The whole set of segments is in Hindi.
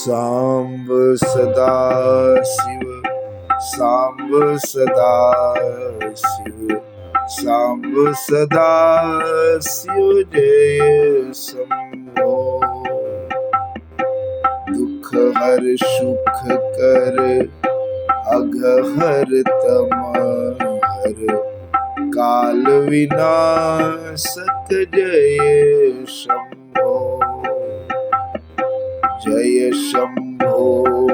सांब सदा शिव, सांब सदा शिव, सांब सदा शिव जय शंभो। दुख हर सुख कर अघहर तम हर, काल विनाशक जय शंभो। जय शंभो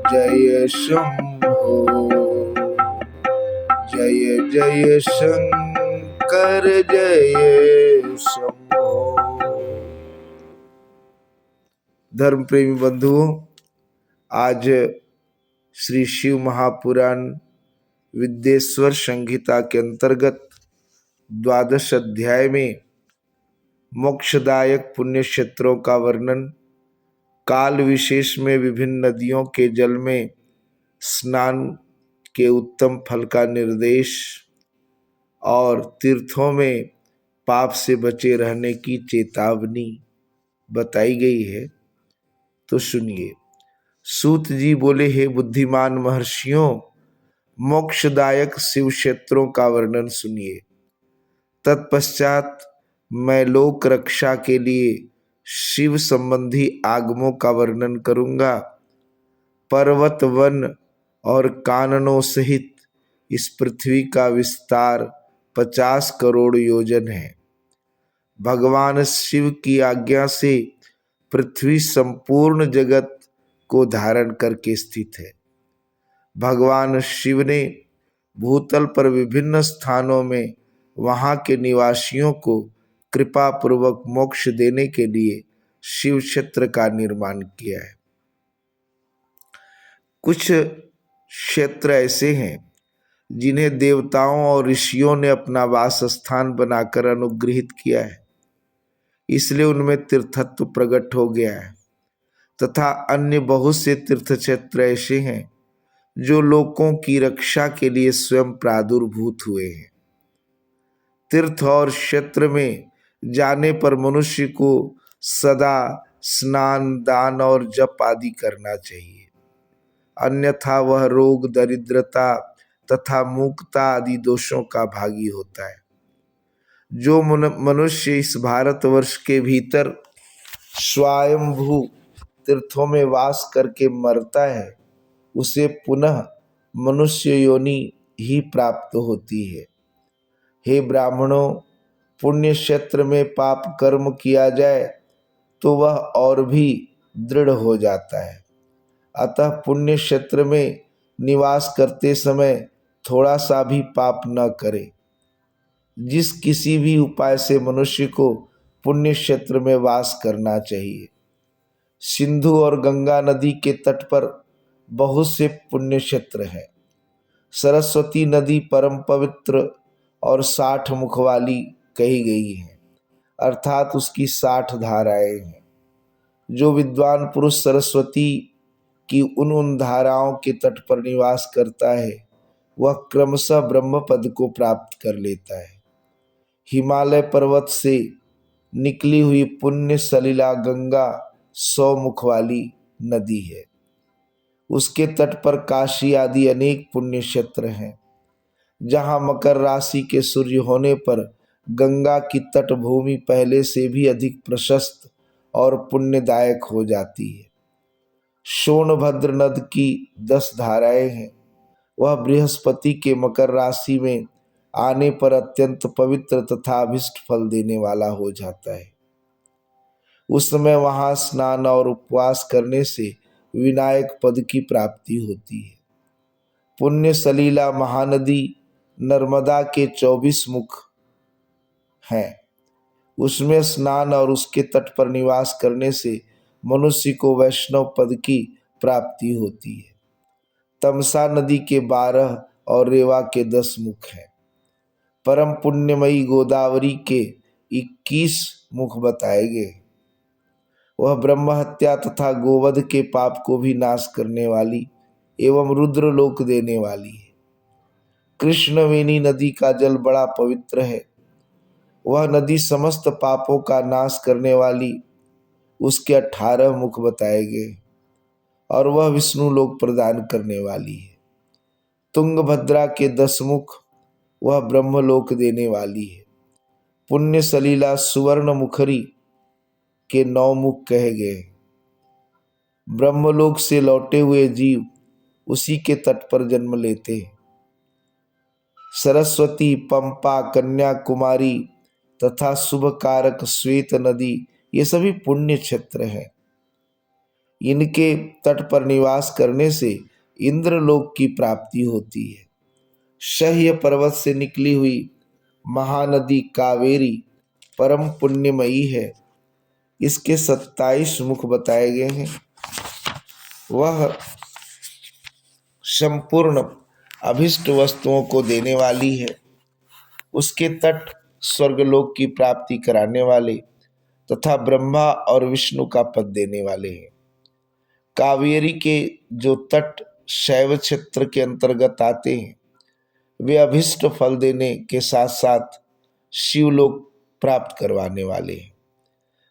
जय शंभो, जय जय शंकर जय शंभो। धर्म प्रेमी बंधुओं, आज श्री शिव महापुराण विद्येश्वर संहिता के अंतर्गत 12 अध्याय में मोक्षदायक पुण्य क्षेत्रों का वर्णन, काल विशेष में विभिन्न नदियों के जल में स्नान के उत्तम फल का निर्देश और तीर्थों में पाप से बचे रहने की चेतावनी बताई गई है। तो सुनिए। सूत जी बोले, हे बुद्धिमान महर्षियों, मोक्षदायक शिव क्षेत्रों का वर्णन सुनिए। तत्पश्चात मैं लोक रक्षा के लिए शिव संबंधी आगमों का वर्णन करूंगा। पर्वत, वन और काननों सहित इस पृथ्वी का विस्तार 50 करोड़ योजन है। भगवान शिव की आज्ञा से पृथ्वी संपूर्ण जगत को धारण करके स्थित है। भगवान शिव ने भूतल पर विभिन्न स्थानों में वहां के निवासियों को कृपा पूर्वक मोक्ष देने के लिए शिव क्षेत्र का निर्माण किया है। कुछ क्षेत्र ऐसे हैं जिन्हें देवताओं और ऋषियों ने अपना वास स्थान बनाकर अनुग्रहित किया है, इसलिए उनमें तीर्थत्व प्रकट हो गया है। तथा अन्य बहुत से तीर्थ क्षेत्र ऐसे हैं जो लोगों की रक्षा के लिए स्वयं प्रादुर्भूत हुए हैं। तीर्थ और क्षेत्र में जाने पर मनुष्य को सदा स्नान, दान और जप आदि करना चाहिए, अन्यथा वह रोग, दरिद्रता तथा मूकता आदि दोषों का भागी होता है। जो मनुष्य इस भारतवर्ष के भीतर स्वयंभू तीर्थों में वास करके मरता है, उसे पुनः मनुष्य योनि ही प्राप्त होती है। हे ब्राह्मणों, पुण्य क्षेत्र में पाप कर्म किया जाए तो वह और भी दृढ़ हो जाता है। अतः पुण्य क्षेत्र में निवास करते समय थोड़ा सा भी पाप न करे। जिस किसी भी उपाय से मनुष्य को पुण्य क्षेत्र में वास करना चाहिए। सिंधु और गंगा नदी के तट पर बहुत से पुण्य क्षेत्र हैं। सरस्वती नदी परम पवित्र और 60 मुख वाली कही गई है, अर्थात उसकी 60 धाराएं हैं। जो विद्वान पुरुष सरस्वती की उन धाराओं के तट पर निवास करता है, वह क्रमशः ब्रह्म पद को प्राप्त कर लेता है। हिमालय पर्वत से निकली हुई पुण्य सलिला गंगा 100 मुख वाली नदी है। उसके तट पर काशी आदि अनेक पुण्य क्षेत्र हैं, जहाँ मकर राशि के सूर्य होने पर गंगा की तटभूमि पहले से भी अधिक प्रशस्त और पुण्यदायक हो जाती है। सोनभद्र नद की 10 धाराएं हैं। वह बृहस्पति के मकर राशि में आने पर अत्यंत पवित्र तथा अभिष्ट फल देने वाला हो जाता है। उस समय वहां स्नान और उपवास करने से विनायक पद की प्राप्ति होती है। पुण्य सलीला महानदी नर्मदा के 24 मुख हैं। उसमें स्नान और उसके तट पर निवास करने से मनुष्य को वैष्णव पद की प्राप्ति होती है। तमसा नदी के 12 और रेवा के 10 मुख हैं। परम पुण्यमयी गोदावरी के 21 मुख बताए गए। वह ब्रह्म हत्या तथा गोवध के पाप को भी नाश करने वाली एवं रुद्र लोक देने वाली है। कृष्णवेणी नदी का जल बड़ा पवित्र है। वह नदी समस्त पापों का नाश करने वाली उसके 18 मुख बताए गए और वह विष्णु लोक प्रदान करने वाली है। तुंगभद्रा के 10 मुख, वह ब्रह्मलोक देने वाली है। पुण्य सलीला सुवर्ण मुखरी के 9 मुख कहे गए। ब्रह्मलोक से लौटे हुए जीव उसी के तट पर जन्म लेते हैं। सरस्वती, पंपा, कन्याकुमारी तथा शुभ कारक श्वेत नदी, ये सभी पुण्य क्षेत्र हैं। इनके तट पर निवास करने से इंद्रलोक की प्राप्ति होती है। शह्य पर्वत से निकली हुई महानदी कावेरी परम पुण्यमयी है। इसके 27 मुख बताए गए हैं। वह संपूर्ण अभिष्ट वस्तुओं को देने वाली है। उसके तट स्वर्गलोक की प्राप्ति कराने वाले तथा ब्रह्मा और विष्णु का पद देने वाले हैं। कावेरी के जो तट शैव क्षेत्र के अंतर्गत आते हैं, वे अभिष्ट फल देने के साथ साथ शिवलोक प्राप्त करवाने वाले हैं।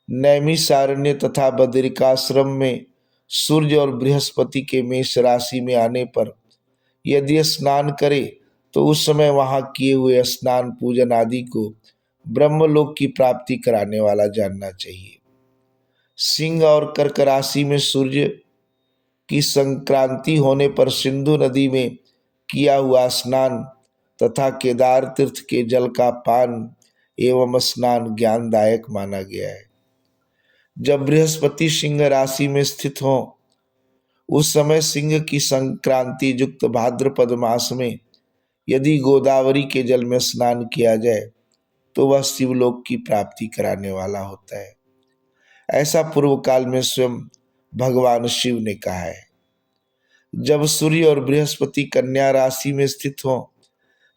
नैमिषारण्य तथा बदरिकाश्रम में सूर्य और बृहस्पति के मेष राशि में आने पर यदि स्नान करे तो उस समय वहां किए हुए स्नान पूजन आदि को ब्रह्मलोक की प्राप्ति कराने वाला जानना चाहिए। सिंह और कर्क राशि में सूर्य की संक्रांति होने पर सिंधु नदी में किया हुआ स्नान तथा केदार तीर्थ के जल का पान एवं स्नान ज्ञानदायक माना गया है। जब बृहस्पति सिंह राशि में स्थित हो उस समय सिंह की संक्रांति युक्त भाद्रपद मास में यदि गोदावरी के जल में स्नान किया जाए तो वह शिवलोक की प्राप्ति कराने वाला होता है। ऐसा पूर्व काल में स्वयं भगवान शिव ने कहा है। जब सूर्य और बृहस्पति कन्या राशि में स्थित हो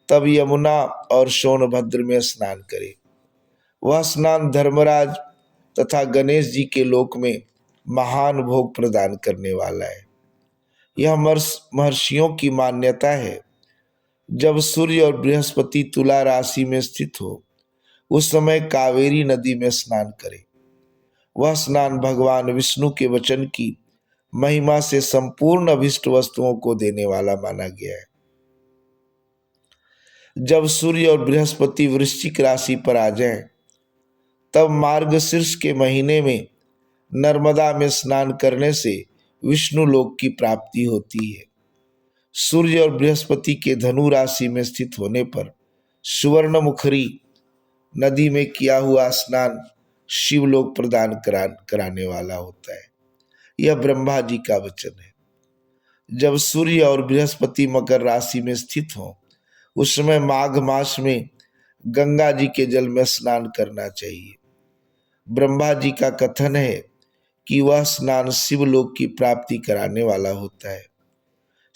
तब यमुना और सोनभद्र में स्नान करे। वह स्नान धर्मराज तथा गणेश जी के लोक में महान भोग प्रदान करने वाला है। यह महर्षियों की मान्यता है। जब सूर्य और बृहस्पति तुला राशि में स्थित हो उस समय कावेरी नदी में स्नान करे। वह स्नान भगवान विष्णु के वचन की महिमा से संपूर्ण अभिष्ट वस्तुओं को देने वाला माना गया है। जब सूर्य और बृहस्पति वृश्चिक राशि पर आ जाए तब मार्गशीर्ष के महीने में नर्मदा में स्नान करने से विष्णु लोक की प्राप्ति होती है। सूर्य और बृहस्पति के धनु राशि में स्थित होने पर सुवर्ण मुखरी नदी में किया हुआ स्नान शिवलोक प्रदान कराने वाला होता है। यह ब्रह्मा जी का वचन है। जब सूर्य और बृहस्पति मकर राशि में स्थित हो उस समय माघ मास में गंगा जी के जल में स्नान करना चाहिए। ब्रह्मा जी का कथन है कि वह स्नान शिवलोक की प्राप्ति कराने वाला होता है।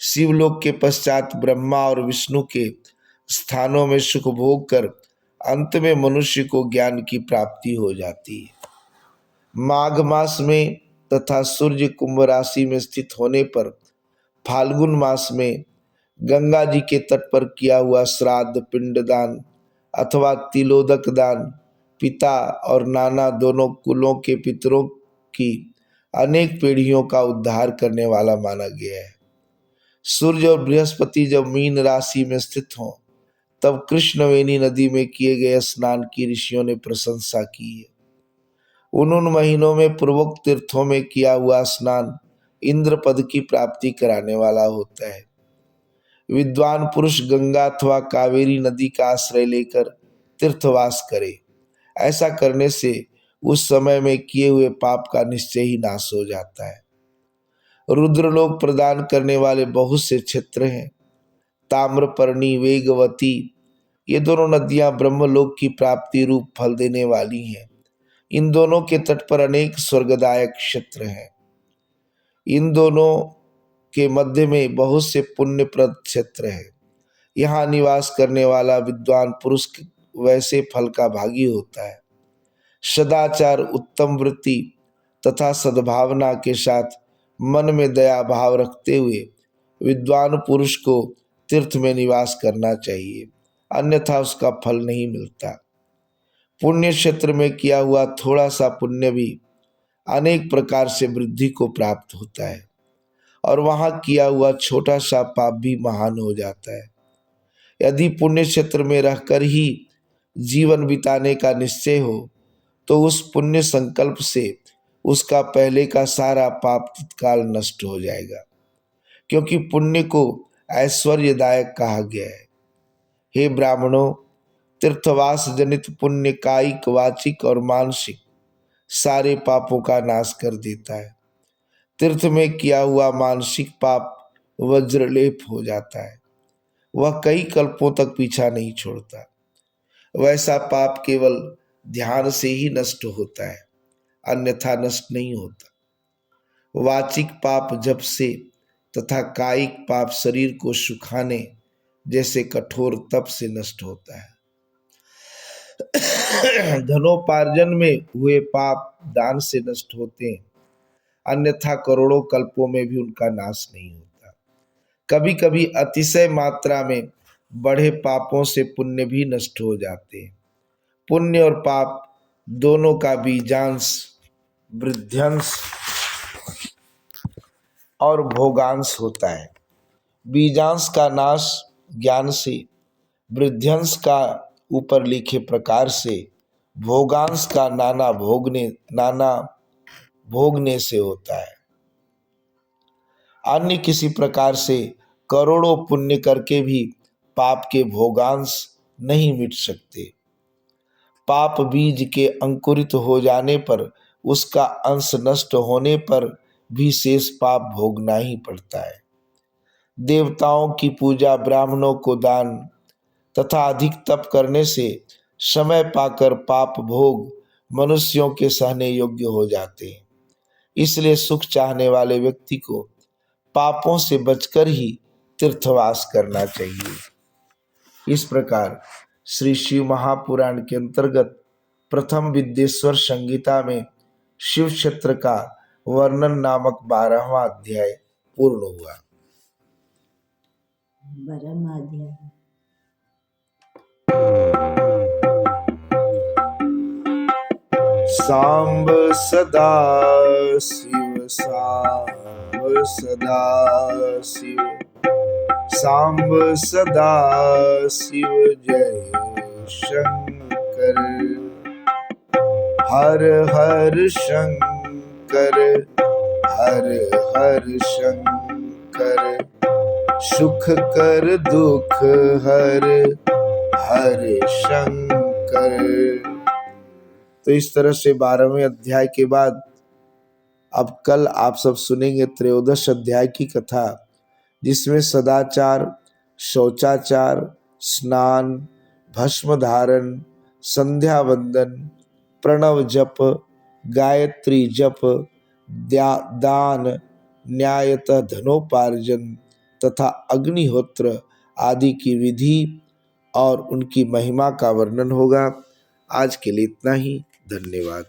शिवलोक के पश्चात ब्रह्मा और विष्णु के स्थानों में सुख भोग कर अंत में मनुष्य को ज्ञान की प्राप्ति हो जाती है। माघ मास में तथा सूर्य कुंभ राशि में स्थित होने पर फाल्गुन मास में गंगा जी के तट पर किया हुआ श्राद्ध, पिंडदान अथवा तिलोदक दान पिता और नाना दोनों कुलों के पितरों की अनेक पीढ़ियों का उद्धार करने वाला माना गया है। सूर्य और बृहस्पति जब मीन राशि में स्थित हों तब कृष्णवेणी नदी में किए गए स्नान की ऋषियों ने प्रशंसा की है। उन महीनों में पूर्वोक्त तीर्थों में किया हुआ स्नान इंद्र पद की प्राप्ति कराने वाला होता है। विद्वान पुरुष गंगा अथवा कावेरी नदी का आश्रय लेकर तीर्थवास करे। ऐसा करने से उस समय में किए हुए पाप का निश्चय ही नाश हो जाता है। रुद्रलोक प्रदान करने वाले बहुत से क्षेत्र हैं। ताम्रपर्णी, वेगवती, ये दोनों नदियां ब्रह्मलोक की प्राप्ति रूप फल देने वाली हैं। इन दोनों के तट पर अनेक स्वर्गदायक क्षेत्र हैं। इन दोनों के मध्य में बहुत से पुण्यप्रद क्षेत्र हैं। यहाँ निवास करने वाला विद्वान पुरुष वैसे फल का भागी होता है। सदाचार, उत्तम वृत्ति तथा सद्भावना के साथ मन में दया भाव रखते हुए विद्वान पुरुष को तीर्थ में निवास करना चाहिए, अन्यथा उसका फल नहीं मिलता। पुण्य क्षेत्र में किया हुआ थोड़ा सा पुण्य भी अनेक प्रकार से वृद्धि को प्राप्त होता है और वहां किया हुआ छोटा सा पाप भी महान हो जाता है। यदि पुण्य क्षेत्र में रहकर ही जीवन बिताने का निश्चय हो तो उस पुण्य संकल्प से उसका पहले का सारा पाप तत्काल नष्ट हो जाएगा, क्योंकि पुण्य को ऐश्वर्यदायक कहा गया है। हे ब्राह्मणों, तीर्थवास जनित पुण्य कायिक, वाचिक और मानसिक सारे पापों का नाश कर देता है। तीर्थ में किया हुआ मानसिक पाप वज्रलेप हो जाता है, वह कई कल्पों तक पीछा नहीं छोड़ता। वैसा पाप केवल ध्यान से ही नष्ट होता है, अन्यथा नष्ट नहीं होता। वाचिक पाप जप से तथा कायिक पाप शरीर को सुखाने जैसे कठोर तप से नष्ट होता है। धनोपार्जन में हुए पाप दान से नष्ट होते हैं, अन्यथा करोड़ों कल्पों में भी उनका नाश नहीं होता। कभी कभी अतिशय मात्रा में बढ़े पापों से पुण्य भी नष्ट हो जाते हैं। पुण्य और पाप दोनों का बीजांश, वृद्ध्यंश और भोगांश होता है। बीजांश का नाश ज्ञान से, वृद्ध्यंश का ऊपर लिखे प्रकार से, भोगांश का नाना भोगने से होता है। अन्य किसी प्रकार से करोड़ों पुण्य करके भी पाप के भोगांश नहीं मिट सकते। पाप बीज के अंकुरित हो जाने पर उसका अंश नष्ट होने पर भी शेष पाप भोगना ही पड़ता है। देवताओं की पूजा, ब्राह्मणों को दान तथा अधिक तप करने से समय पाकर पाप भोग मनुष्यों के सहने योग्य हो जाते हैं। इसलिए सुख चाहने वाले व्यक्ति को पापों से बचकर ही तीर्थवास करना चाहिए। इस प्रकार श्री शिव महापुराण के अंतर्गत प्रथम विद्येश्वर संहिता में शिव क्षेत्र का वर्णन नामक 12वां अध्याय पूर्ण हुआ। 12वां अध्याय। सांब सदा शिव, सांब सदा शिव, सांब सदा शिव, जय शंकर। हर हर शंकर, हर हर शंकर। सुख कर दुख हर, हर शंकर। तो इस तरह से 12वें अध्याय के बाद अब कल आप सब सुनेंगे त्रयोदश अध्याय की कथा, जिसमें सदाचार, शौचाचार, स्नान, भस्म धारण, संध्या वंदन, प्रणव जप, गायत्री जप, दान, न्यायतः धनोपार्जन तथा अग्निहोत्र आदि की विधि और उनकी महिमा का वर्णन होगा। आज के लिए इतना ही। धन्यवाद।